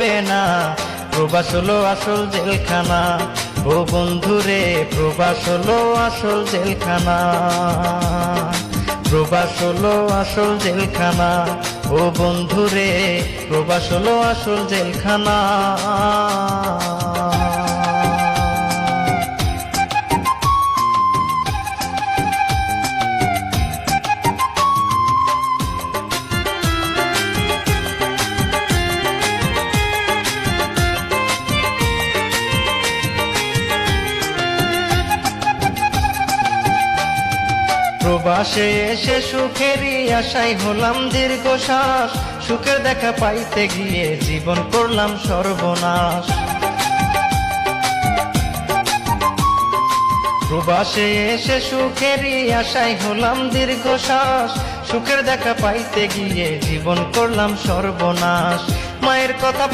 টিকবে না, প্রবাস হলো আসল জেলখানা। ও বন্ধুরে প্রবাস হলো আসল জেলখানা, প্রবাস হলো আসল জেলখানা। ও বন্ধুরে প্রবাস হলো আসল জেলখানা। প্রবাসে এসে সুখেরই আশায় হলাম দীর্ঘশ্বাস, সুখের দেখা পাইতে গিয়ে জীবন করলাম সর্বনাশ। প্রবাসে এসে সুখেরই আশায় হলাম দীর্ঘশ্বাস, সুখের দেখা পাইতে গিয়ে জীবন করলাম সর্বনাশ। মায়ের কথা